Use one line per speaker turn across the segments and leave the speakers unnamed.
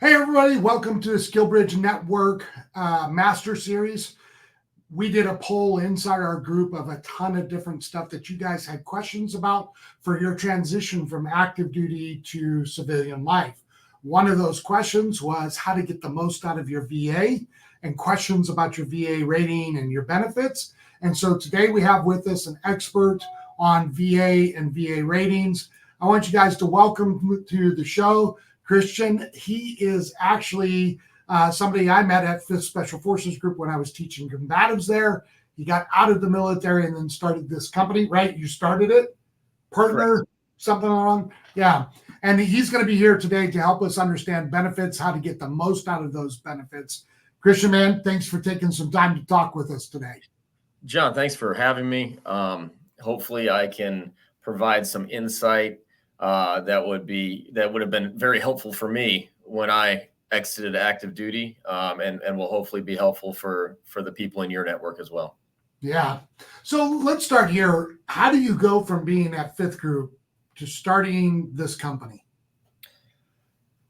Hey, everybody, welcome to the SkillBridge Network Master Series. We did a poll inside our group of a ton of different stuff that you guys had questions about for your transition from active duty to civilian life. One of those questions was how to get the most out of your VA and questions about your VA rating and your benefits. And so today we have with us an expert on VA and VA ratings. I want you guys to welcome to the show Christian. He is actually somebody I met at 5th Special Forces Group when I was teaching combatives there. He got out of the military and then started this company, right? You started it? Partner,
Correct.
something along? Yeah. And he's going to be here today to help us understand benefits, how to get the most out of those benefits. Christian, man, thanks for taking some time to talk with us today.
John, thanks for having me. Hopefully I can provide some insight that would have been very helpful for me when I exited active duty, and will hopefully be helpful for the people in your network as well.
Yeah. So let's start here. How do you go from being at 5th Group to starting this company?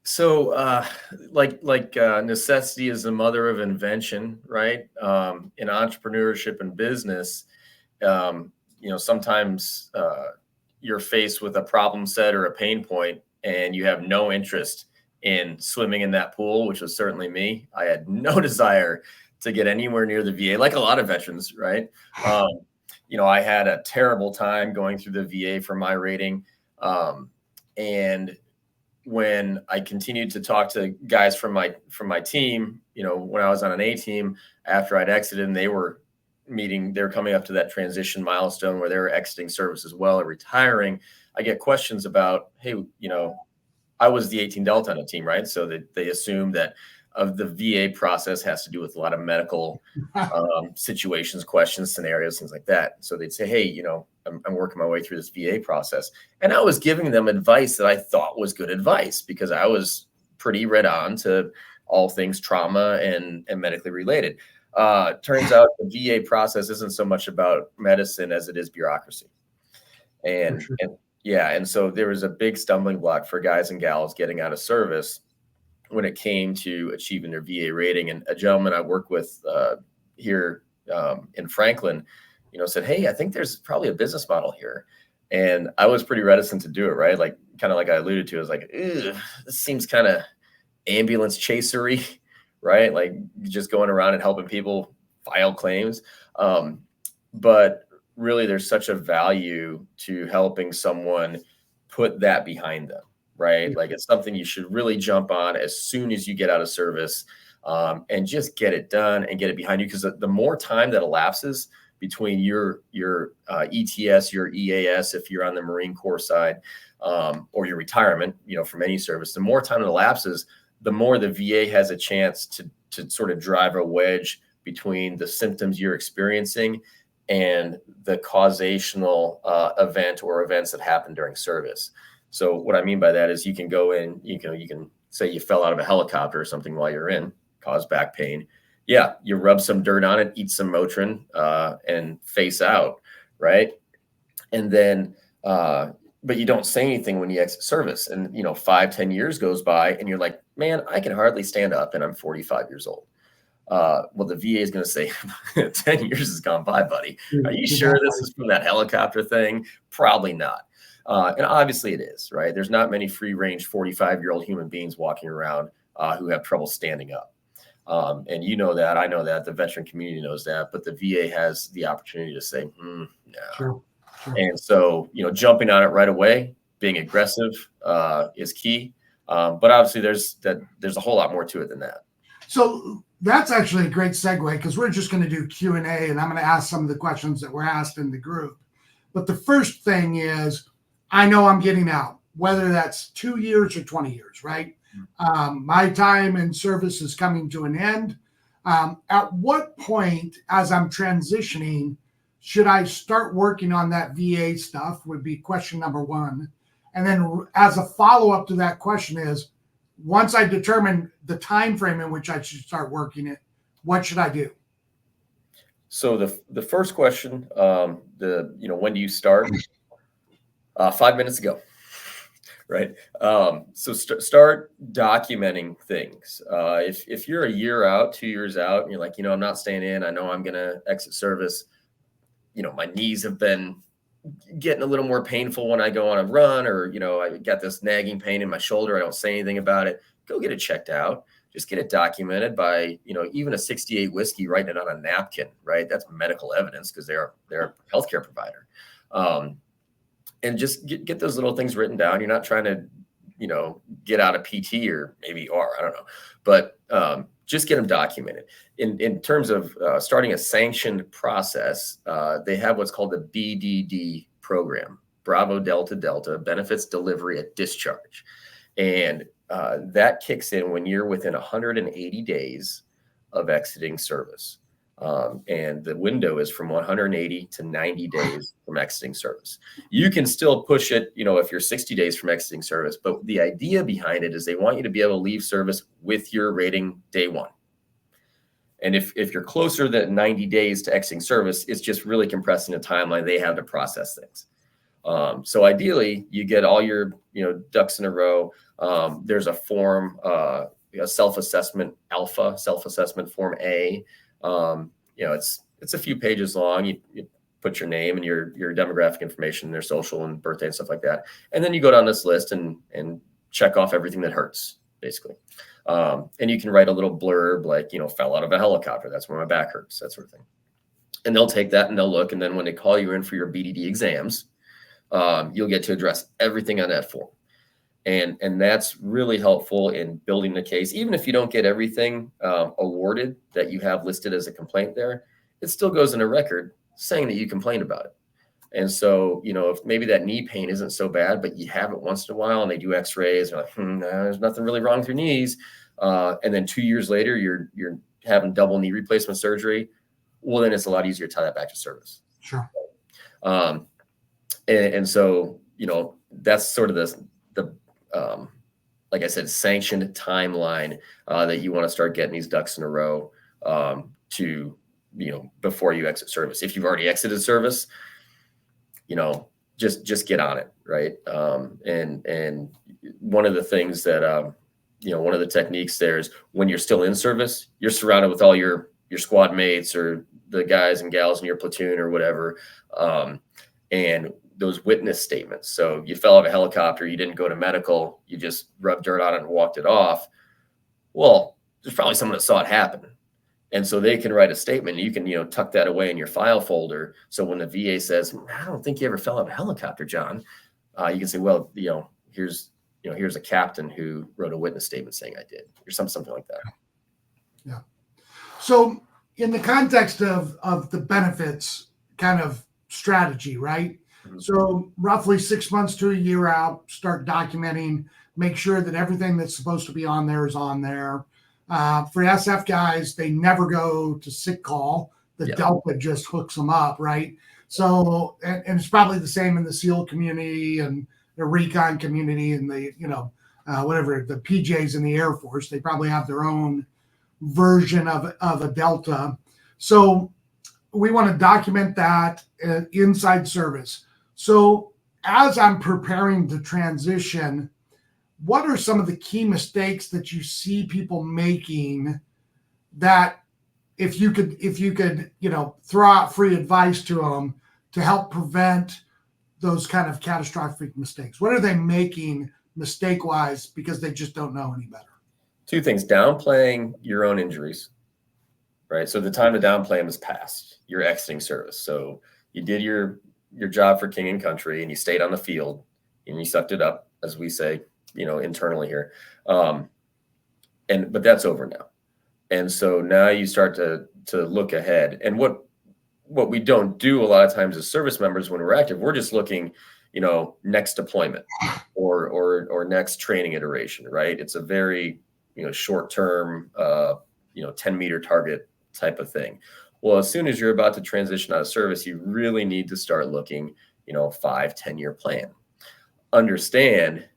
So, necessity is the mother of invention, right? In entrepreneurship and business, sometimes you're faced with a problem set or a pain point, and you have no interest in swimming in that pool, which was certainly me. I had no desire to get anywhere near the VA, like a lot of veterans, right? I had a terrible time going through the VA for my rating. And when I continued to talk to guys from my team, when I was on an A team after I'd exited, and they were coming up to that transition milestone where they were exiting service as well or retiring, I get questions about, hey, I was the 18 Delta on a team, right? So they assume that of the VA process has to do with a lot of medical situations, questions, scenarios, things like that. So they'd say, hey, I'm working my way through this VA process. And I was giving them advice that I thought was good advice because I was pretty read on to all things trauma and medically related. Turns out the VA process isn't so much about medicine as it is bureaucracy. And so there was a big stumbling block for guys and gals getting out of service when it came to achieving their VA rating. And a gentleman I work with here in Franklin, said, hey, I think there's probably a business model here. And I was pretty reticent to do it, right? Like, kind of like I alluded to, I was like, this seems kind of ambulance chasery, right? Like just going around and helping people file claims. But really, there's such a value to helping someone put that behind them, right? Like it's something you should really jump on as soon as you get out of service, and just get it done and get it behind you. Because the more time that elapses between your ETS, your EAS, if you're on the Marine Corps side, or your retirement, from any service, the more time it elapses, the more the VA has a chance to sort of drive a wedge between the symptoms you're experiencing and the causational event or events that happen during service. So what I mean by that is you can go in, you can say you fell out of a helicopter or something while you're in, cause back pain. Yeah, you rub some dirt on it, eat some Motrin, and face out, right? And then, but you don't say anything when you exit service. And, 5-10 years goes by and you're like, man, I can hardly stand up and I'm 45 years old. Well, the VA is going to say 10 years has gone by, buddy. Are you sure this is from that helicopter thing? Probably not. And obviously it is, right? There's not many free range 45-year-old human beings walking around who have trouble standing up. And you know that, I know that, the veteran community knows that, but the VA has the opportunity to say, no.
Sure.
And so, jumping on it right away, being aggressive is key. But obviously there's a whole lot more to it than that.
So that's actually a great segue because we're just going to do Q&A and I'm going to ask some of the questions that were asked in the group. But the first thing is, I know I'm getting out, whether that's 2 years or 20 years, right? My time in service is coming to an end. At what point, as I'm transitioning, should I start working on that VA stuff would be question number one. And then as a follow-up to that question is, once I determine the time frame in which I should start working it, what should I do?
So the first question, when do you start? 5 minutes ago, Right. So start documenting things. If you're a year out, 2 years out, and you're like, I'm not staying in, I know I'm going to exit service. My knees have been getting a little more painful when I go on a run, or, I got this nagging pain in my shoulder. I don't say anything about it. Go get it checked out. Just get it documented by, even a 68 whiskey, writing it on a napkin, right? That's medical evidence because they're a healthcare provider. And just get those little things written down. You're not trying to, get out of PT, or maybe you are, I don't know, but just get them documented. In terms of starting a sanctioned process, they have what's called the BDD program, Bravo Delta Delta, Benefits Delivery at Discharge. And that kicks in when you're within 180 days of exiting service. And the window is from 180 to 90 days from exiting service. You can still push it, if you're 60 days from exiting service, but the idea behind it is they want you to be able to leave service with your rating day one. And if you're closer than 90 days to exiting service, it's just really compressing the timeline they have to process things. So ideally, you get all your, ducks in a row. There's a form, a self-assessment alpha, self-assessment form A. It's a few pages long. You put your name and your demographic information, their social and birthday and stuff like that. And then you go down this list and check off everything that hurts, basically. And you can write a little blurb like, fell out of a helicopter. That's where my back hurts, that sort of thing. And they'll take that and they'll look. And then when they call you in for your BDD exams, you'll get to address everything on that form. And that's really helpful in building the case. Even if you don't get everything awarded that you have listed as a complaint there, it still goes in a record saying that you complained about it. And so, if maybe that knee pain isn't so bad, but you have it once in a while and they do x-rays, they're like, there's nothing really wrong with your knees. And then 2 years later, you're having double knee replacement surgery. Well, then it's a lot easier to tie that back to service.
Sure.
And so, that's sort of the like I said, sanctioned timeline that you want to start getting these ducks in a row to, before you exit service. If you've already exited service, just get on it, right? And one of the things that, one of the techniques there is when you're still in service, you're surrounded with all your squad mates or the guys and gals in your platoon or whatever. And those witness statements. So you fell out of a helicopter, you didn't go to medical, you just rubbed dirt on it and walked it off. Well, there's probably someone that saw it happen. And so they can write a statement. You can, tuck that away in your file folder. So when the VA says, I don't think you ever fell out of a helicopter, John, you can say, well, here's a captain who wrote a witness statement saying I did, or something like that.
Yeah. So in the context of the benefits kind of strategy, right? So roughly 6 months to a year out, start documenting, make sure that everything that's supposed to be on there is on there. For SF guys, they never go to sick call. The Delta just hooks them up, right? So, and it's probably the same in the SEAL community and the recon community and the, whatever, the PJs in the Air Force. They probably have their own version of a Delta. So we want to document that inside service. So as I'm preparing to transition, what are some of the key mistakes that you see people making that if you could, throw out free advice to them to help prevent those kind of catastrophic mistakes? What are they making mistake-wise because they just don't know any better?
Two things: downplaying your own injuries, right? So the time to downplay them is past. You're exiting service. So you did your job for king and country and you stayed on the field and you sucked it up, as we say, internally here. But that's over now. And so now you start to look ahead. And what we don't do a lot of times as service members when we're active, we're just looking, next deployment or next training iteration, right? It's a very, short-term, 10-meter target type of thing. Well, as soon as you're about to transition out of service, you really need to start looking, 5-10-year plan. Understand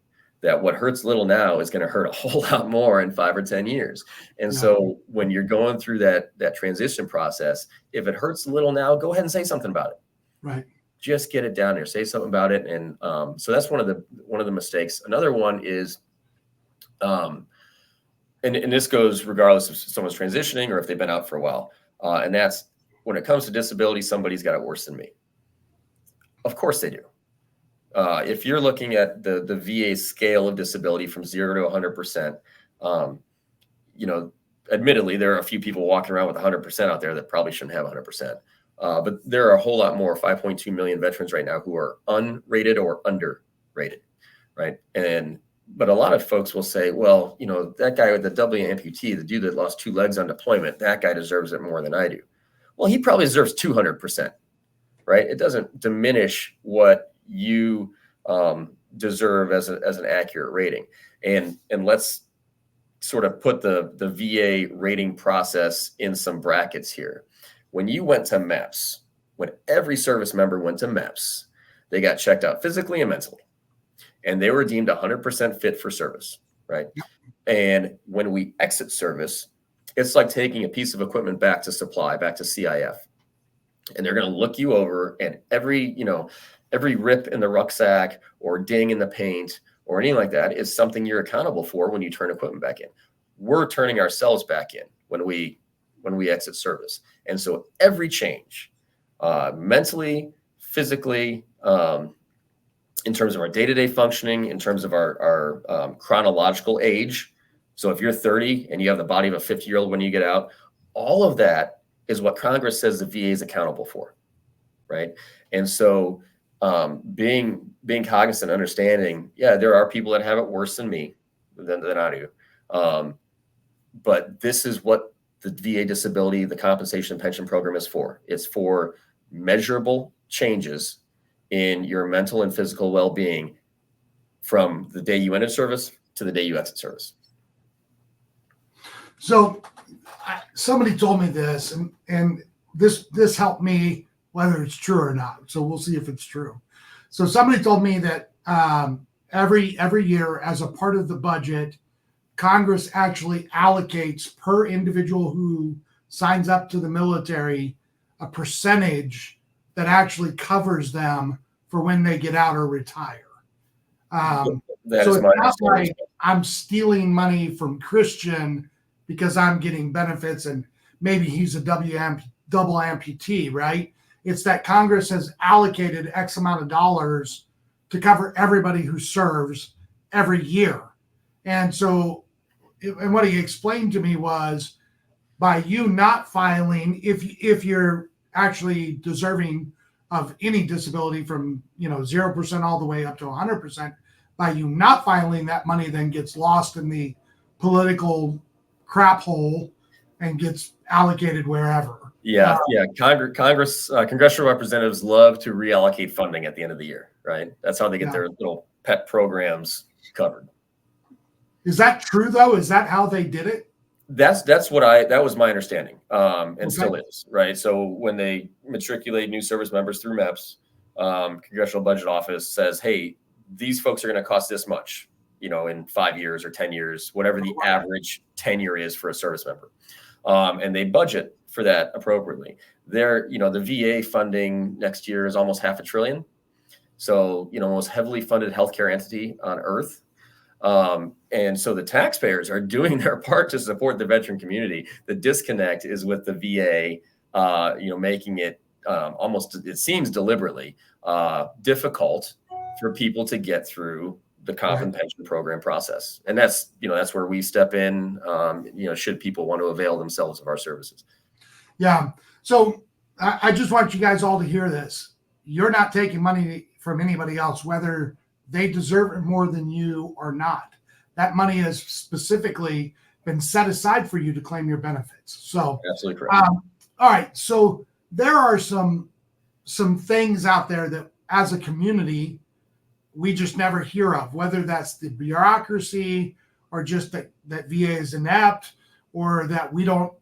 that what hurts little now is going to hurt a whole lot more in 5 or 10 years. And so when you're going through that transition process, if it hurts a little now, go ahead and say something about it.
Right.
just get it down there, say something about it. And so that's one of the mistakes. Another one is, and this goes regardless if someone's transitioning or if they've been out for a while. And that's when it comes to disability, somebody's got it worse than me. Of course they do. If you're looking at the VA scale of disability from 0 to 100%, admittedly, there are a few people walking around with 100% out there that probably shouldn't have 100%. But there are a whole lot more, 5.2 million veterans right now who are unrated or underrated, right? But a lot of folks will say, well, that guy with the W amputee, the dude that lost 2 legs on deployment, that guy deserves it more than I do. Well, he probably deserves 200%, right? It doesn't diminish what you deserve as an accurate rating. And let's sort of put the VA rating process in some brackets here. When you went to MEPS, when every service member went to MEPS, they got checked out physically and mentally, and they were deemed 100% fit for service, right? And when we exit service, it's like taking a piece of equipment back to supply, back to CIF. And they're going to look you over, and every rip in the rucksack or ding in the paint or anything like that is something you're accountable for when you turn equipment back in. We're turning ourselves back in when we exit service. And so every change, mentally, physically, in terms of our day-to-day functioning, in terms of our chronological age. So if you're 30 and you have the body of a 50-year-old when you get out, all of that is what Congress says the VA is accountable for, right? And so being cognizant, understanding, there are people that have it worse than me, than I do. But this is what the VA disability, the compensation and pension program is for. It's for measurable changes in your mental and physical well-being from the day you enter service to the day you exit service.
So somebody told me this, and this helped me, whether it's true or not. So we'll see if it's true. So somebody told me that every year, as a part of the budget, Congress actually allocates per individual who signs up to the military a percentage that actually covers them for when they get out or retire. So it's not like I'm stealing money from Christian because I'm getting benefits and maybe he's a double amputee, right? It's that Congress has allocated X amount of dollars to cover everybody who serves every year. And so, and what he explained to me was, by you not filing, if you're actually deserving of any disability from 0% all the way up to 100%, by you not filing, that money then gets lost in the political crap hole and gets allocated wherever.
Congress, congressional representatives love to reallocate funding at the end of the year, right? That's how they get their little pet programs covered.
Is that true though? Is that how they did it?
That was my understanding, and still is, right? So when they matriculate new service members through MEPS, Congressional Budget Office says, hey, these folks are going to cost this much, in 5 years or 10 years, whatever the average tenure is for a service member. And they budget for that appropriately. The VA funding next year is almost $500 billion. So, most heavily funded healthcare entity on earth. And so the taxpayers are doing their part to support the veteran community. The disconnect is with the VA, making it almost, it seems deliberately, difficult for people to get through the comp and pension program process. And that's where we step in, should people want to avail themselves of our services. Yeah.
So I just want you guys all to hear this. You're not taking money from anybody else, whether they deserve it more than you or not. That money has specifically been set aside for you to claim your benefits. So
absolutely correct.
All right. So there are some things out there that as a community, we just never hear of, whether that's the bureaucracy or just that VA is inept or that we don't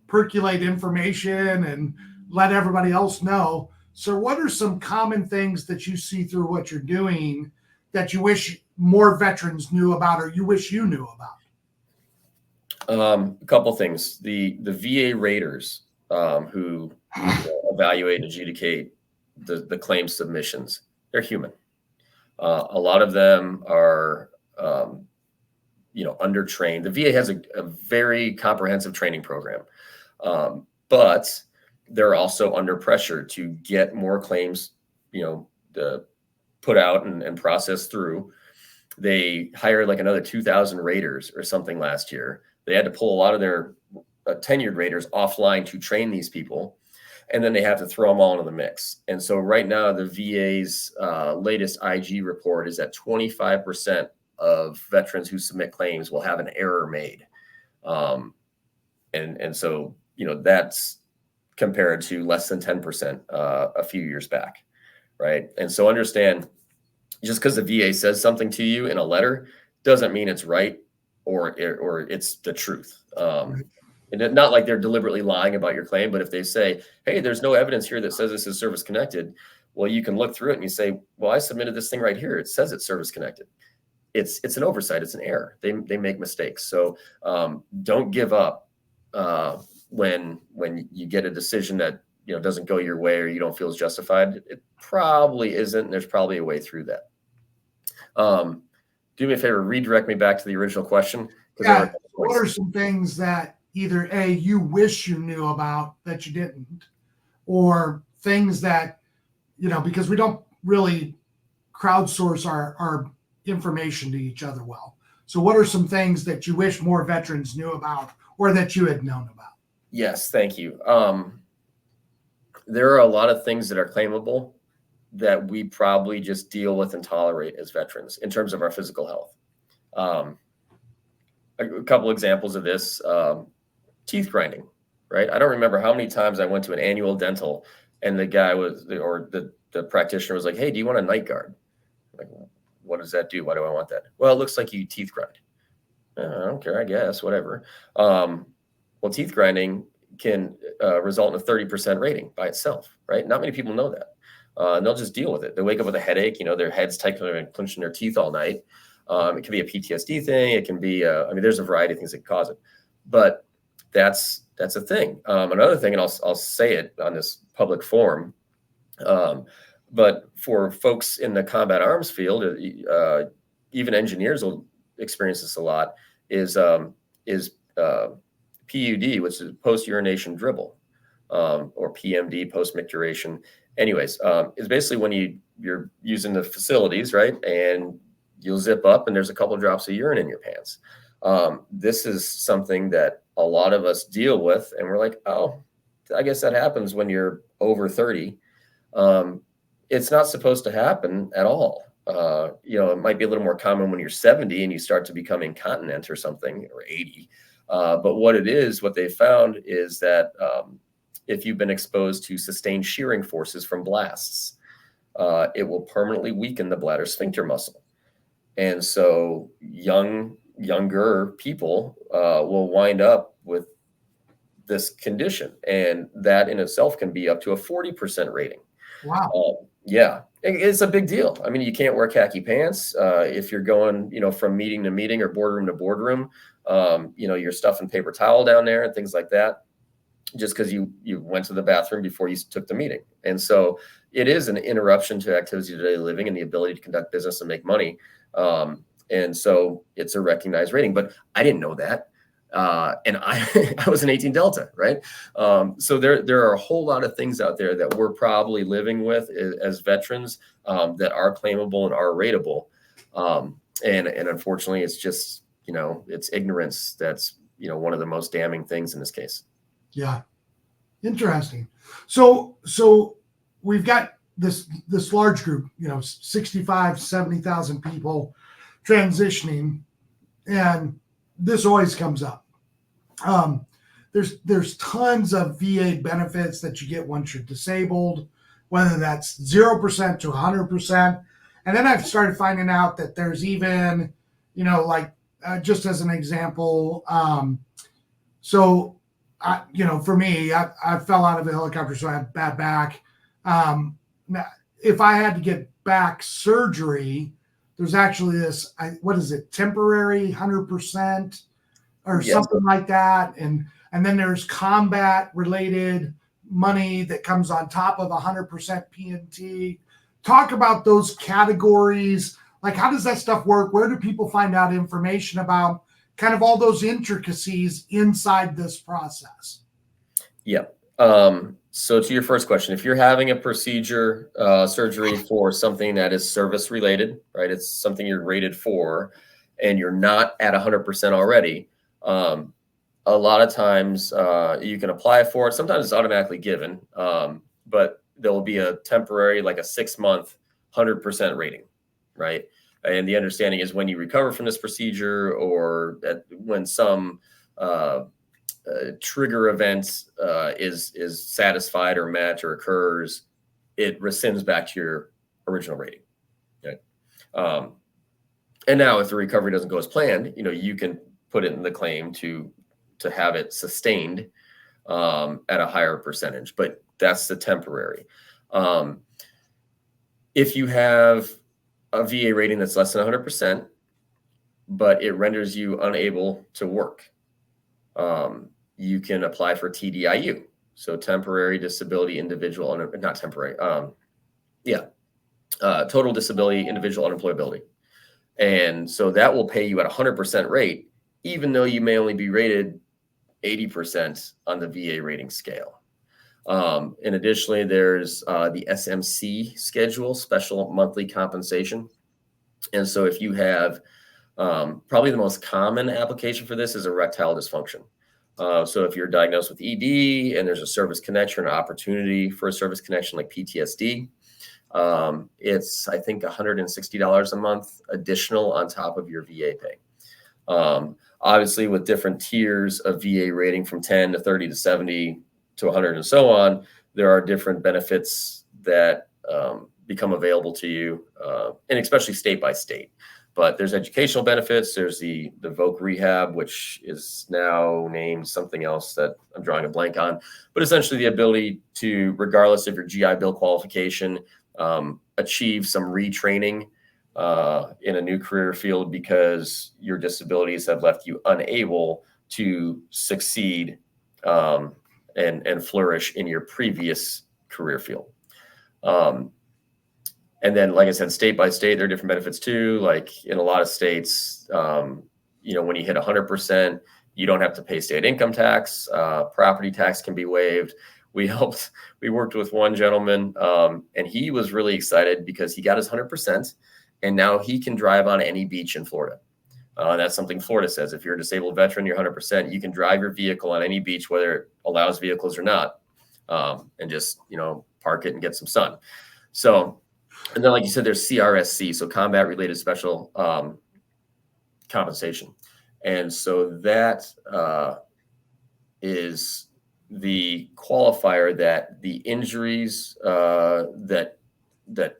percolate information and let everybody else know. So what are some common things that you see through what you're doing that you wish more veterans knew about or you wish you knew about?
A couple things. The VA raters who evaluate and adjudicate the claim submissions. They're human. A lot of them are, undertrained. The VA has a very comprehensive training program, but they're also under pressure to get more claims, put out and processed through. They hired like another 2,000 raters or something last year. They had to pull a lot of their tenured raters offline to train these people. And then they have to throw them all into the mix. And so right now, the VA's latest IG report is that 25% of veterans who submit claims will have an error made. And so, that's compared to less than 10% a few years back, right? And so understand, just because the VA says something to you in a letter doesn't mean it's right or it's the truth. And not like they're deliberately lying about your claim, but if they say, hey, there's no evidence here that says this is service connected, well, you can look through it and you say, well, I submitted this thing right here. It says it's service connected. It's an oversight. It's an error. They make mistakes. So don't give up when you get a decision that doesn't go your way or you don't feel is justified. It probably isn't. And there's probably a way through that. Do me a favor, redirect me back to the original question.
Yeah. What are some things that either A, you wish you knew about that you didn't, or things that, because we don't really crowdsource our information to each other well. So what are some things that you wish more veterans knew about or that you had known about?
Yes, thank you. There are a lot of things that are claimable that we probably just deal with and tolerate as veterans in terms of our physical health. A couple examples of this, teeth grinding, right? I don't remember how many times I went to an annual dental and the guy the practitioner was like, hey, do you want a night guard? Like, what does that do? Why do I want that? Well, it looks like you teeth grind. I don't care, I guess, whatever. Well, teeth grinding can result in a 30% rating by itself, right? Not many people know that. And they'll just deal with it. They wake up with a headache, their head's tight and clenching their teeth all night. It can be a PTSD thing. It can be, there's a variety of things that can cause it, but that's a thing. Another thing, and I'll say it on this public forum, but for folks in the combat arms field, even engineers will experience this a lot, is PUD, which is post-urination dribble, or PMD, post-micturition. Anyways, it's basically when you're using the facilities, right? And you'll zip up and there's a couple of drops of urine in your pants. This is something that a lot of us deal with. And we're like, oh, I guess that happens when you're over 30. It's not supposed to happen at all. It might be a little more common when you're 70 and you start to become incontinent or something, or 80. But what they found is that if you've been exposed to sustained shearing forces from blasts, it will permanently weaken the bladder sphincter muscle. And so younger people will wind up with this condition. And that in itself can be up to a 40% rating.
Wow.
Yeah, it's a big deal. I mean, you can't wear khaki pants if you're going, from meeting to meeting or boardroom to boardroom. You're stuffing paper towel down there and things like that, just because you went to the bathroom before you took the meeting. And so it is an interruption to activities of daily living and the ability to conduct business and make money. And so it's a recognized rating, but I didn't know that. And I was an 18 Delta, right? So there are a whole lot of things out there that we're probably living with as veterans that are claimable and are rateable. And unfortunately, it's just, it's ignorance that's, one of the most damning things in this case.
Yeah. Interesting. So we've got this large group, 65, 70,000 people transitioning, and this always comes up. There's tons of VA benefits that you get once you're disabled, whether that's 0% to 100%. And then I've started finding out that there's even, just as an example, for me, I fell out of a helicopter, so I had bad back. Now, if I had to get back surgery, there's actually this, temporary 100% or something like that. And then there's combat related money that comes on top of 100% PNT. Talk about those categories. Like, how does that stuff work? Where do people find out information about kind of all those intricacies inside this process?
Yeah. So to your first question, if you're having a procedure, surgery for something that is service related, right? It's something you're rated for and you're not at 100% already. A lot of times you can apply for it. Sometimes it's automatically given, but there will be a temporary, like a 6-month, 100% rating, right? And the understanding is when you recover from this procedure or when some trigger event is satisfied or met or occurs, it rescinds back to your original rating. Okay. And now if the recovery doesn't go as planned, you can put it in the claim to have it sustained at a higher percentage, but that's the temporary. If you have a VA rating that's less than 100%, but it renders you unable to work, you can apply for TDIU. So temporary disability individual, not temporary. Total disability individual unemployability. And so that will pay you at 100% rate, even though you may only be rated 80% on the VA rating scale. And additionally, there's the SMC schedule, special monthly compensation. And so if you have, probably the most common application for this is erectile dysfunction. So if you're diagnosed with ED and there's a service connection or an opportunity for a service connection like PTSD, it's, I think, $160 a month additional on top of your VA pay. Obviously, with different tiers of VA rating from 10 to 30 to 70 to 100 and so on, there are different benefits that become available to you, and especially state by state. But there's educational benefits. There's the VOC rehab, which is now named something else that I'm drawing a blank on. But essentially the ability to, regardless of your GI Bill qualification, achieve some retraining in a new career field because your disabilities have left you unable to succeed and flourish in your previous career field. And then, like I said, state by state, there are different benefits too. Like in a lot of states, when you hit 100%, you don't have to pay state income tax. Property tax can be waived. We worked with one gentleman, and he was really excited because he got his 100%, and now he can drive on any beach in Florida. That's something Florida says. If you're a disabled veteran, you're 100%, you can drive your vehicle on any beach, whether it allows vehicles or not, and just, park it and get some sun. So, and then, like you said, there's CRSC, so combat related special compensation. And so that is the qualifier that the injuries that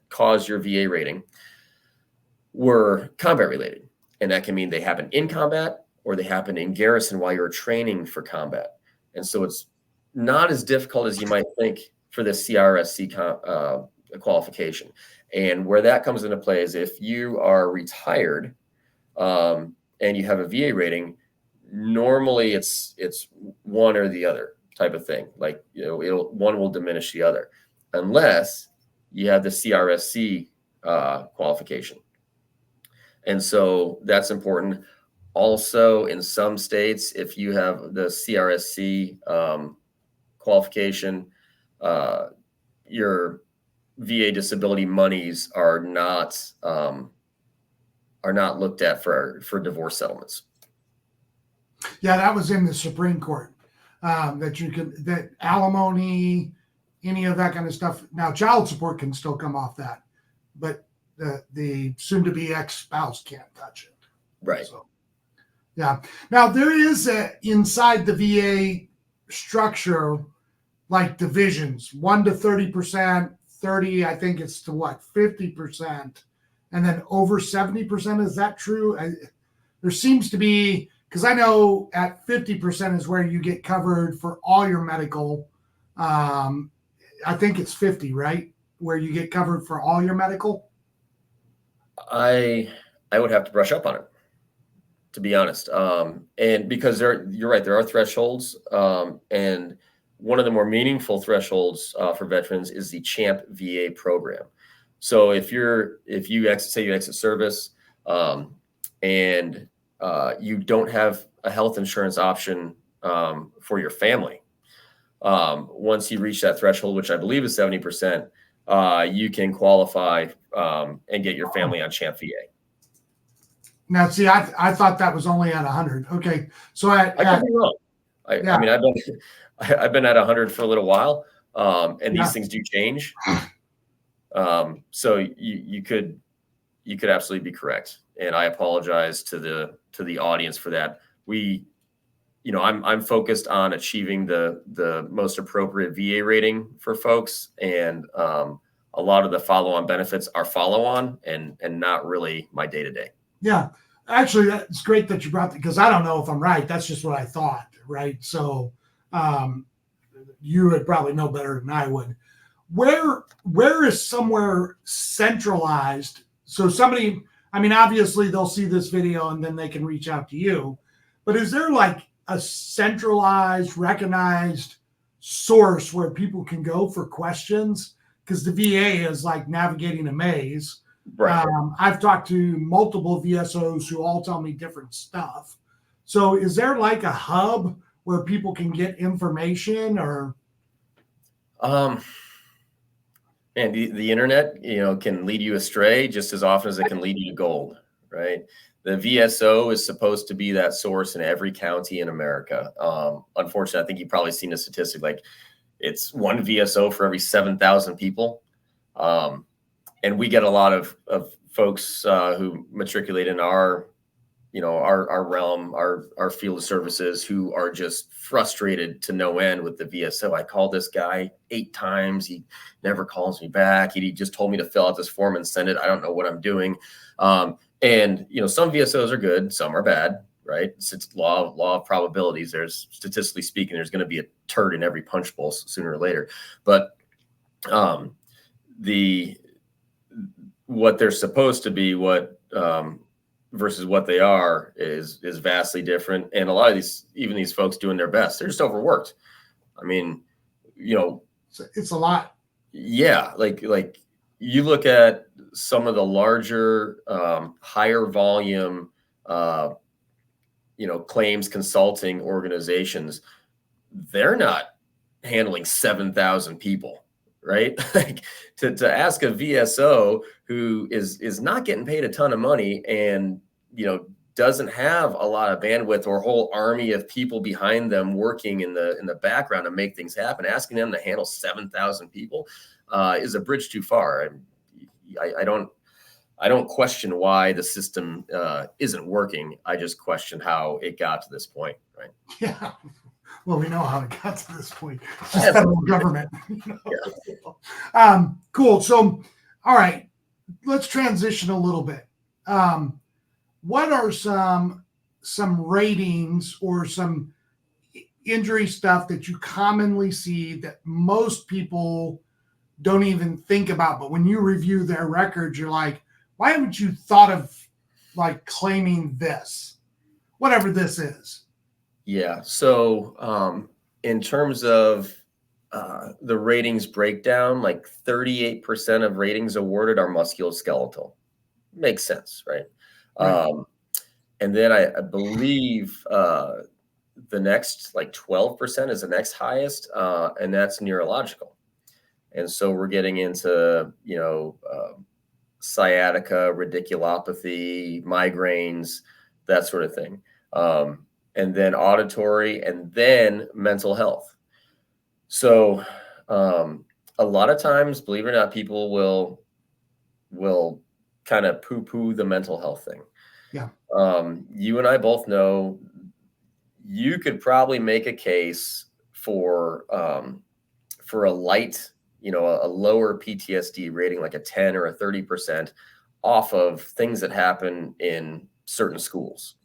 caused your VA rating were combat related. And that can mean they happen in combat or they happen in garrison while you're training for combat. And so it's not as difficult as you might think for the CRSC qualification. And where that comes into play is if you are retired and you have a VA rating, normally it's one or the other type of thing. Like, one will diminish the other unless you have the CRSC qualification. And so that's important. Also, in some states, if you have the CRSC qualification, your VA disability monies are not looked at for divorce settlements.
Yeah, that was in the Supreme Court, that alimony, any of that kind of stuff. Now, child support can still come off that, but the soon-to-be ex-spouse can't touch it.
Right.
So, yeah. Now, there is inside the VA structure, like divisions, 1 to 30%, 30, I think it's to what, 50%, and then over 70%. Is that true? There seems to be, because I know at 50% is where you get covered for all your medical. I think it's 50, right? Where you get covered for all your medical.
I would have to brush up on it, to be honest. And because you're right, there are thresholds. And one of the more meaningful thresholds for veterans is the CHAMP VA program. So if you exit service, and you don't have a health insurance option for your family, once you reach that threshold, which I believe is 70%, you can qualify and get your family on CHAMP VA.
Now, see, I thought that was only at 100. Okay, so
I could be wrong. I mean, I've been at 100 for a little while, and these things do change. So you could absolutely be correct, and I apologize to the audience for that. I'm focused on achieving the most appropriate VA rating for folks, and a lot of the follow-on benefits are follow-on and not really my day-to-day.
Yeah, actually, that's great that you brought that, because I don't know if I'm right. That's just what I thought, right? So you would probably know better than I would. Where is somewhere centralized? So somebody, I mean, obviously they'll see this video and then they can reach out to you, but is there like a centralized, recognized source where people can go for questions? Because the VA is like navigating a maze.
Right.
I've talked to multiple VSOs who all tell me different stuff. So is there like a hub where people can get information, or?
And the internet, can lead you astray just as often as it can lead you to gold, right? The VSO is supposed to be that source in every county in America. Unfortunately, I think you've probably seen a statistic, like it's one VSO for every 7,000 people. And we get a lot of folks who matriculate in our realm, our field of services, who are just frustrated to no end with the VSO. I called this guy 8 times. He never calls me back. He just told me to fill out this form and send it. I don't know what I'm doing. And some VSOs are good, some are bad, right? It's law of probabilities. There's, statistically speaking, there's going to be a turd in every punch bowl sooner or later. But what they're supposed to be, versus what they are is vastly different. And a lot of these folks doing their best, they're just overworked. I mean,
it's a lot.
Yeah. Like you look at some of the larger, higher volume, claims consulting organizations, they're not handling 7,000 people. Right. Like to ask a VSO who is not getting paid a ton of money and, doesn't have a lot of bandwidth or a whole army of people behind them working in the background to make things happen, asking them to handle 7,000 people is a bridge too far. I don't question why the system isn't working. I just question how it got to this point. Right.
Yeah. Well, we know how it got to this point. It's just federal government. Cool. So, all right, let's transition a little bit. What are some ratings or some injury stuff that you commonly see that most people don't even think about? But when you review their records, you're like, why haven't you thought of like claiming this, whatever this is?
Yeah. So in terms of the ratings breakdown, like 38% of ratings awarded are musculoskeletal. Makes sense, right? And then I believe the next, like 12% is the next highest, and that's neurological. And so we're getting into, sciatica, radiculopathy, migraines, that sort of thing. And then auditory, and then mental health. So a lot of times, believe it or not, people will kind of poo-poo the mental health thing.
Yeah.
You and I both know you could probably make a case for a light, a lower PTSD rating, like a 10 or a 30%, off of things that happen in certain schools.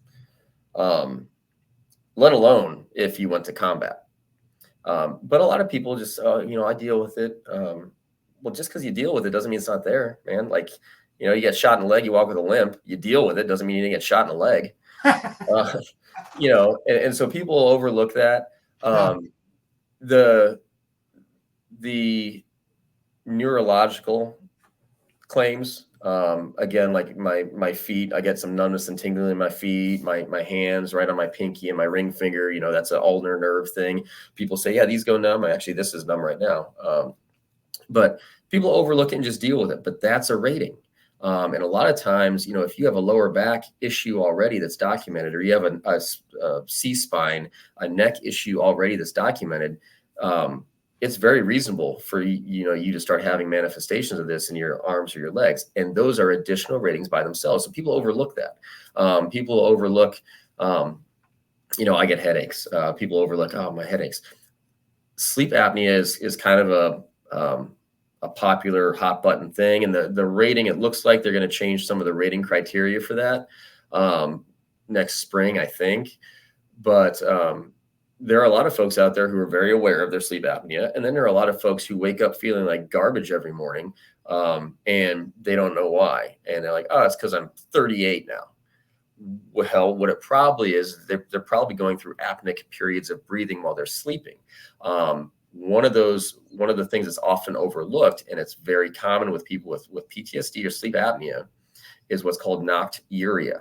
Let alone if you went to combat. But a lot of people just, I deal with it. Well, just because you deal with it doesn't mean it's not there, man. Like, you get shot in the leg, you walk with a limp, you deal with it, doesn't mean you didn't get shot in the leg. And so people overlook that. the neurological claims, again, like my feet, I get some numbness and tingling in my feet, my hands right on my pinky and my ring finger, that's an ulnar nerve thing. People say, yeah, these go numb. Actually, this is numb right now. But people overlook it and just deal with it. But that's a rating. And a lot of times, if you have a lower back issue already that's documented, or you have a C-spine, a neck issue already that's documented, it's very reasonable for you to start having manifestations of this in your arms or your legs. And those are additional ratings by themselves. So people overlook that. People overlook, I get headaches. People overlook, my headaches. Sleep apnea is kind of a popular hot button thing. And the rating, it looks like they're going to change some of the rating criteria for that next spring, I think. But there are a lot of folks out there who are very aware of their sleep apnea. And then there are a lot of folks who wake up feeling like garbage every morning and they don't know why. And they're like, oh, it's because I'm 38 now. Well, what it probably is, they're probably going through apneic periods of breathing while they're sleeping. One of the things that's often overlooked, and it's very common with people with PTSD or sleep apnea, is what's called nocturia.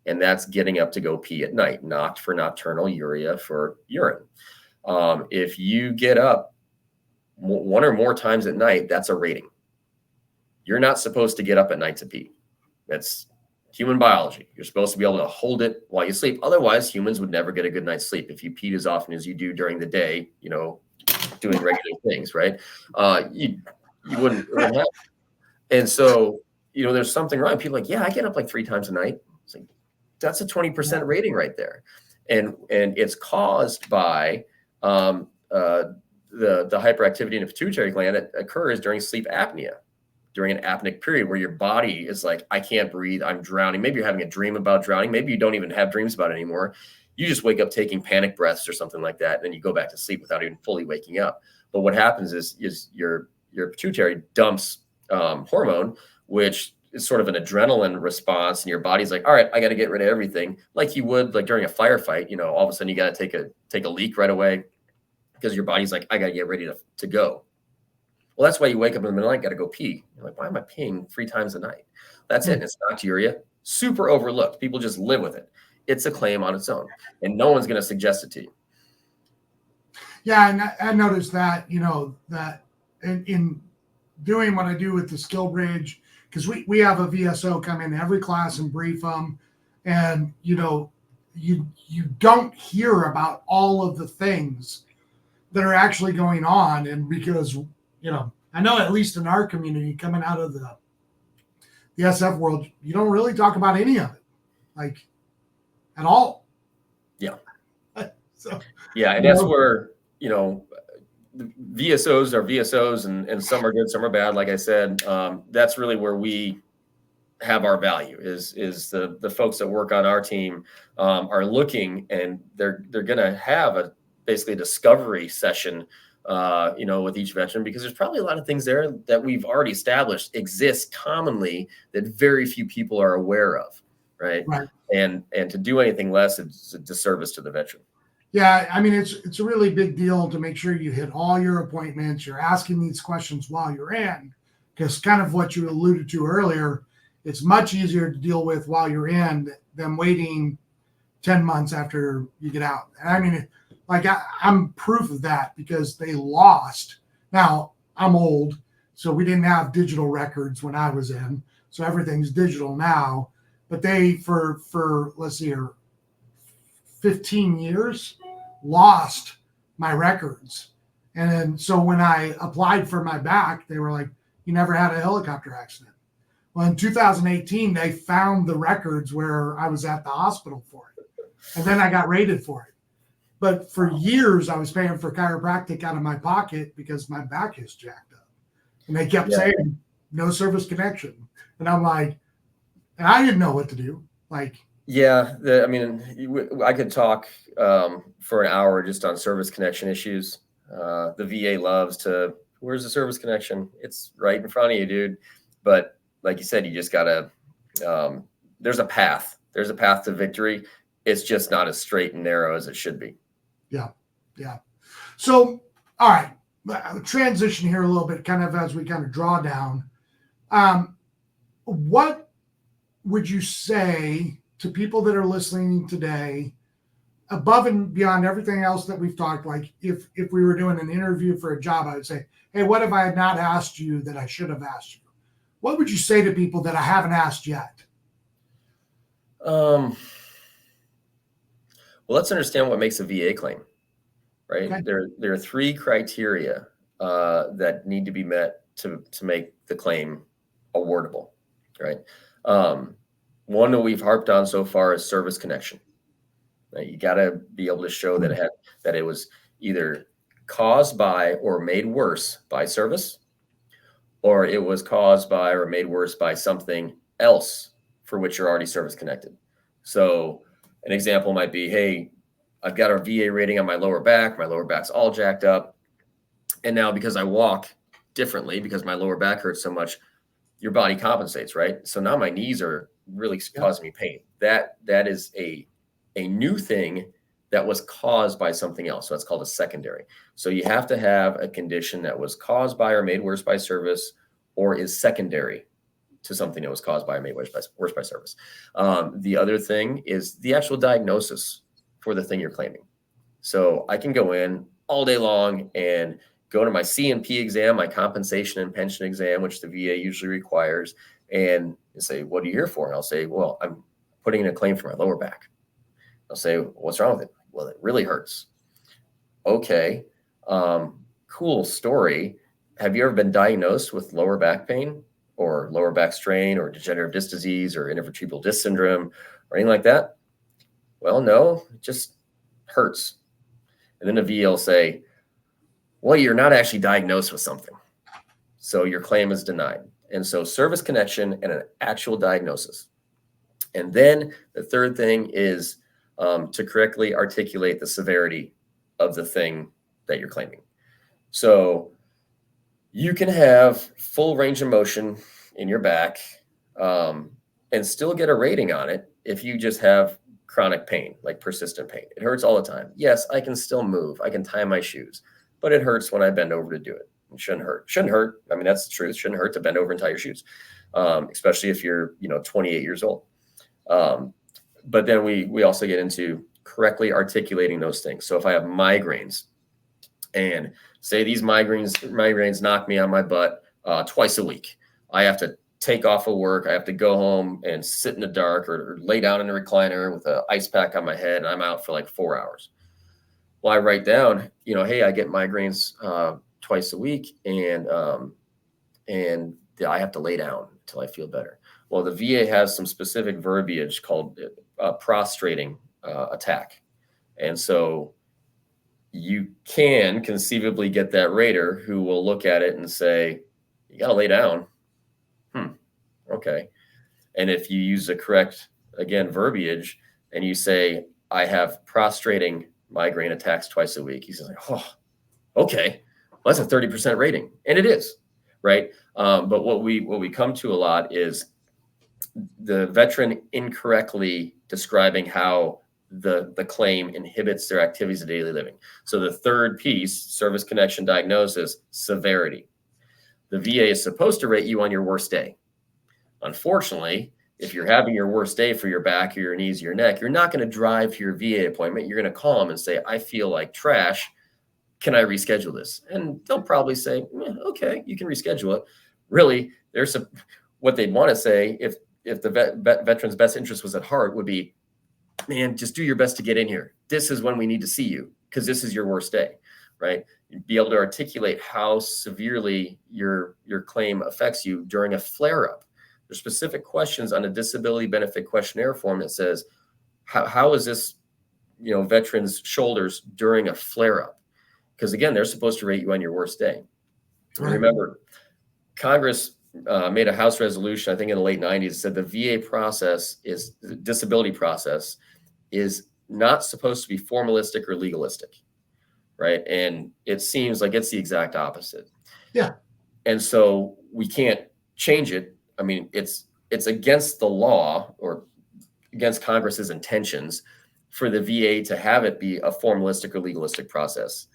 And that's getting up to go pee at night. Noct for nocturnal, uria for urine. If you get up one or more times at night, that's a rating. You're not supposed to get up at night to pee. That's human biology. You're supposed to be able to hold it while you sleep. Otherwise, humans would never get a good night's sleep if you peed as often as you do during the day, doing regular things, right? You wouldn't have. And so, there's something wrong. People are like, yeah, I get up like 3 times a night. It's like, that's a 20% rating right there. And it's caused by the hyperactivity in the pituitary gland that occurs during sleep apnea, during an apneic period where your body is like, I can't breathe, I'm drowning. Maybe you're having a dream about drowning. Maybe you don't even have dreams about it anymore. You just wake up taking panic breaths or something like that, and then you go back to sleep without even fully waking up. But what happens is your pituitary dumps hormone, which is sort of an adrenaline response, and your body's like, all right, I got to get rid of everything, like you would like during a firefight. All of a sudden you got to take a leak right away because your body's like, I got to get ready to go. Well, that's why you wake up in the middle of the night, got to go pee. You're like, why am I peeing 3 times a night? That's it. And it's nocturia, super overlooked. People just live with it. It's a claim on its own, and no one's going to suggest it to you.
Yeah, and I noticed that, that in doing what I do with the skill bridge, because we have a VSO come in every class and brief them, and you don't hear about all of the things that are actually going on. And because I know at least in our community coming out of the SF world, you don't really talk about any of it, like at all.
Yeah.
So
yeah, and that's where VSOs are VSOs, and some are good, some are bad. Like I said, that's really where we have our value is the folks that work on our team are looking, and they're going to have basically a discovery session, with each veteran, because there's probably a lot of things there that we've already established exist commonly that very few people are aware of. Right. And to do anything less, it's a disservice to the veteran.
Yeah, I mean, it's a really big deal to make sure you hit all your appointments. You're asking these questions while you're in, because kind of what you alluded to earlier, it's much easier to deal with while you're in than waiting 10 months after you get out. And I mean, like I'm proof of that, because they lost. Now, I'm old, so we didn't have digital records when I was in, so everything's digital now. But they, for let's see here, 15 years, lost my records. And then, so when I applied for my back, they were like, you never had a helicopter accident. Well, in 2018, they found the records where I was at the hospital for it. And then I got rated for it. But for years, I was paying for chiropractic out of my pocket because my back is jacked up. And they kept saying, no service connection. And I'm like, and I didn't know what to do. Like,
yeah, I could talk for an hour just on service connection issues. The VA loves to, where's the service connection? It's right in front of you, dude. But like you said, you just gotta, there's a path. There's a path to victory. It's just not as straight and narrow as it should be.
Yeah. Yeah. So All right. Transition here a little bit, kind of as we kind of draw down. What would you say to people that are listening today, above and beyond everything else that we've talked? Like if we were doing an interview for a job, I would say, hey, what have I not asked you that I should have asked you? What would you say to people that I haven't asked yet?
Well, let's understand what makes a VA claim, right?
Okay.
There are three criteria that need to be met to make the claim awardable, right? One that we've harped on so far is service connection. Right? You got to be able to show that it was either caused by or made worse by service, or it was caused by or made worse by something else for which you're already service connected. So an example might be, hey, I've got a VA rating on my lower back's all jacked up. And now because I walk differently, because my lower back hurts so much, your body compensates, right? So now my knees are really causing me pain. That is a new thing that was caused by something else. So that's called a secondary. So you have to have a condition that was caused by or made worse by service, or is secondary to something that was caused by or made worse by service. The other thing is the actual diagnosis for the thing you're claiming. So I can go in all day long and go to my C&P exam, my compensation and pension exam, which the VA usually requires, and say, what are you here for? And I'll say, well, I'm putting in a claim for my lower back. I'll say, what's wrong with it? Well, it really hurts. Okay, cool story. Have you ever been diagnosed with lower back pain or lower back strain or degenerative disc disease or intervertebral disc syndrome or anything like that? Well, no, it just hurts. And then the VA will say, well, you're not actually diagnosed with something, so your claim is denied. And so service connection and an actual diagnosis. And then the third thing is to correctly articulate the severity of the thing that you're claiming. So you can have full range of motion in your back and still get a rating on it if you just have chronic pain, like persistent pain. It hurts all the time. Yes, I can still move. I can tie my shoes, but it hurts when I bend over to do it. It shouldn't hurt. Shouldn't hurt. I mean, that's the truth. It shouldn't hurt to bend over and tie your shoes, especially if you're 28 years old. But then we also get into correctly articulating those things. So if I have migraines and say these migraines knock me on my butt twice a week, I have to take off of work. I have to go home and sit in the dark or lay down in a recliner with an ice pack on my head, and I'm out for like 4 hours. Well, I write down, hey, I get migraines twice a week, and I have to lay down until I feel better. Well, the VA has some specific verbiage called prostrating attack. And so you can conceivably get that rater who will look at it and say, you got to lay down. Okay. And if you use the correct, again, verbiage, and you say, I have prostrating migraine attacks twice a week, he says, oh, okay, well, that's a 30% rating. And it is, right? But what we come to a lot is the veteran incorrectly describing how the claim inhibits their activities of daily living. So the third piece, service connection diagnosis, severity. The VA is supposed to rate you on your worst day. Unfortunately, if you're having your worst day for your back or your knees or your neck, you're not going to drive to your VA appointment. You're going to call them and say, I feel like trash. Can I reschedule this? And they'll probably say, okay, you can reschedule it. Really, what they'd want to say if the veteran's best interest was at heart would be, man, just do your best to get in here. This is when we need to see you because this is your worst day, right? You'd be able to articulate how severely your claim affects you during a flare-up. There's specific questions on a disability benefit questionnaire form that says, how is this, veteran's shoulders during a flare-up? Because again, they're supposed to rate you on your worst day. Right. Remember, Congress made a House resolution, I think in the late 90s, said the VA process the disability process is not supposed to be formalistic or legalistic, right? And it seems like it's the exact opposite.
Yeah.
And so we can't change it. I mean, it's against the law or against Congress's intentions for the VA to have it be a formalistic or legalistic process.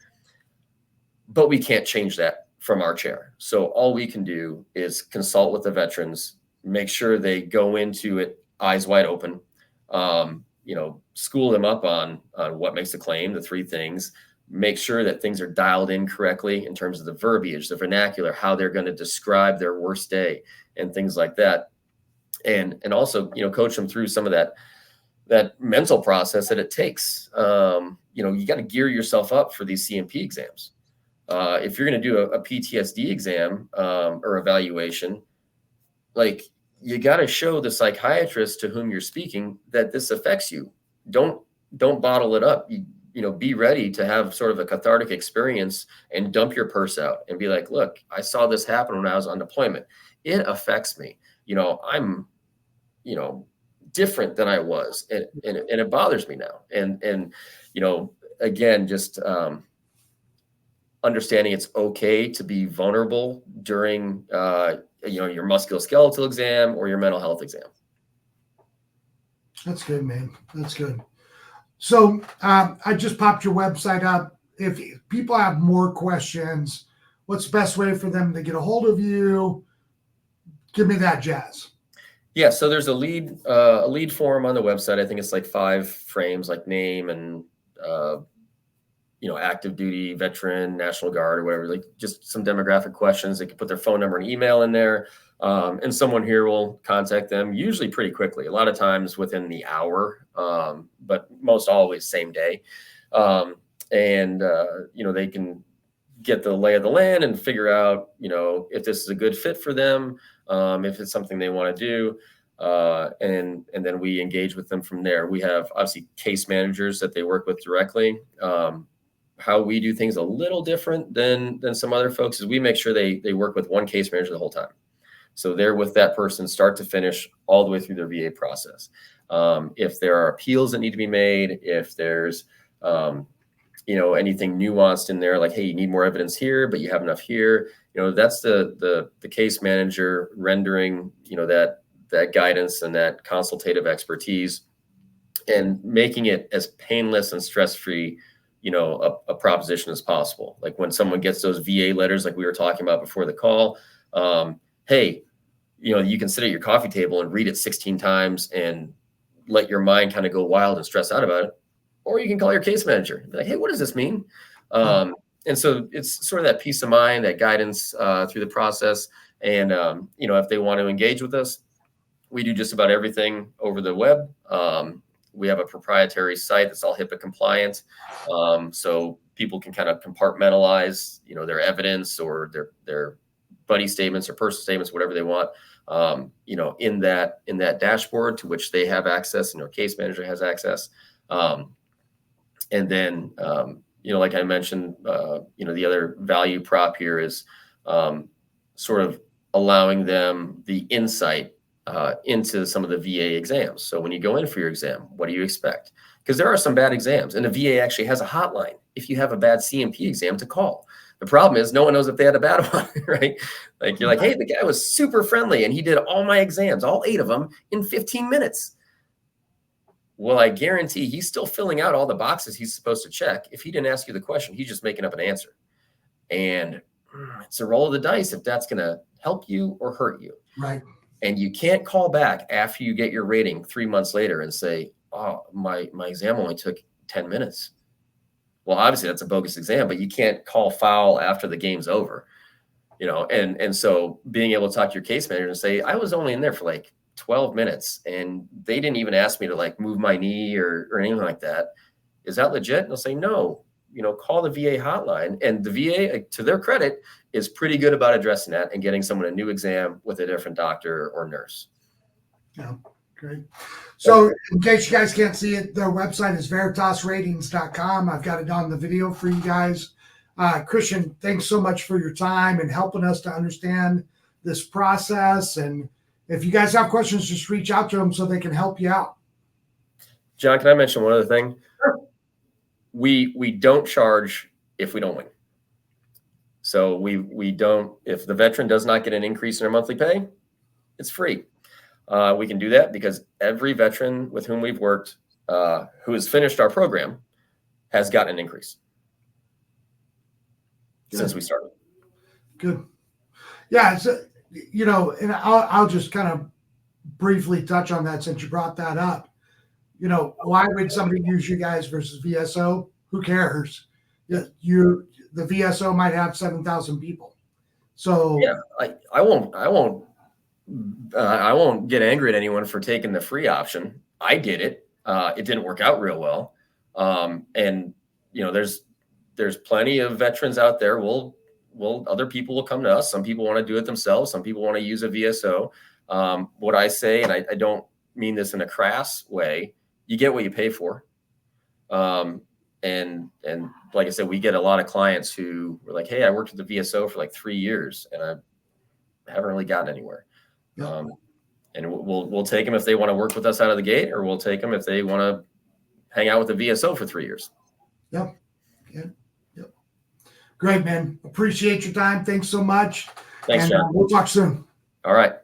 but we can't change that from our chair. So all we can do is consult with the veterans, make sure they go into it eyes wide open, school them up on what makes a claim, the three things, make sure that things are dialed in correctly in terms of the verbiage, the vernacular, how they're going to describe their worst day and things like that. And also, coach them through some of that mental process that it takes. You got to gear yourself up for these CMP exams. If you're going to do a PTSD exam or evaluation, like, you got to show the psychiatrist to whom you're speaking that this affects you. Don't bottle it up. Be ready to have sort of a cathartic experience and dump your purse out and be like, look, I saw this happen when I was on deployment. It affects me. I'm, different than I was, and it bothers me now. And again, just understanding it's okay to be vulnerable during, your musculoskeletal exam or your mental health exam.
That's good, man. That's good. So I just popped your website up. If people have more questions, what's the best way for them to get a hold of you? Give me that jazz.
Yeah, so there's a lead form on the website. I think it's like 5 frames, like name and active duty, veteran, National Guard, or whatever. Like, just some demographic questions. They can put their phone number and email in there, and someone here will contact them, usually pretty quickly. A lot of times within the hour, but most always same day. They can get the lay of the land and figure out, if this is a good fit for them, if it's something they want to do, and then we engage with them from there. We have obviously case managers that they work with directly. How we do things a little different than some other folks is we make sure they work with one case manager the whole time. So they're with that person start to finish all the way through their VA process. If there are appeals that need to be made, if there's anything nuanced in there, like, hey, you need more evidence here, but you have enough here. That's the case manager rendering, that guidance and that consultative expertise, and making it as painless and stress-free, a proposition as possible. Like, when someone gets those VA letters, like we were talking about before the call, hey, you can sit at your coffee table and read it 16 times and let your mind kind of go wild and stress out about it. Or you can call your case manager and be like, hey, what does this mean? And so it's sort of that peace of mind, that guidance through the process. And, if they want to engage with us, we do just about everything over the web. We have a proprietary site that's all HIPAA compliant. So people can kind of compartmentalize, their evidence or their buddy statements or personal statements, whatever they want, in that dashboard to which they have access, case manager has access. And then, like I mentioned, the other value prop here is sort of allowing them the insight into some of the VA exams. So when you go in for your exam, what do you expect? Because there are some bad exams, and the VA actually has a hotline if you have a bad CMP exam to call. The problem is no one knows if they had a bad one, right? Like, you're like, hey, the guy was super friendly and he did all my exams, all 8 of them, in 15 minutes. Well, I guarantee he's still filling out all the boxes he's supposed to check. If he didn't ask you the question, he's just making up an answer. And it's a roll of the dice if that's going to help you or hurt you.
Right.
And you can't call back after you get your rating 3 months later and say, oh, my exam only took 10 minutes. Well, obviously that's a bogus exam, but you can't call foul after the game's over, and so being able to talk to your case manager and say, I was only in there for like 12 minutes and they didn't even ask me to like move my knee or anything like that. Is that legit? And they'll say, no, call the VA hotline. And the VA, to their credit, is pretty good about addressing that and getting someone a new exam with a different doctor or nurse.
Yeah, great. So in case you guys can't see it, their website is veritasratings.com. I've got it on the video for you guys. Christian, thanks so much for your time and helping us to understand this process. And if you guys have questions, just reach out to them so they can help you out.
John, can I mention one other thing?
Sure.
We don't charge if we don't win. So we don't, if the veteran does not get an increase in their monthly pay, it's free. We can do that because every veteran with whom we've worked, who has finished our program, has gotten an increase. since we started.
Good. Yeah. So, and I'll just kind of briefly touch on that since you brought that up. Why would somebody use you guys versus VSO? Who cares? The VSO might have 7,000 people. So
yeah, I won't get angry at anyone for taking the free option. I did it. It didn't work out real well. And there's plenty of veterans out there. Other people will come to us. Some people want to do it themselves. Some people want to use a VSO. What I say, and I don't mean this in a crass way, you get what you pay for. And like I said, we get a lot of clients who were like, hey, I worked with the VSO for like 3 years and I haven't really gotten anywhere.
Yeah.
And we'll take them if they want to work with us out of the gate, or we'll take them if they want to hang out with the VSO for 3 years.
Yep. Yep. Great, man. Appreciate your time. Thanks so much.
Thanks,
and
John.
we'll talk soon.
All right.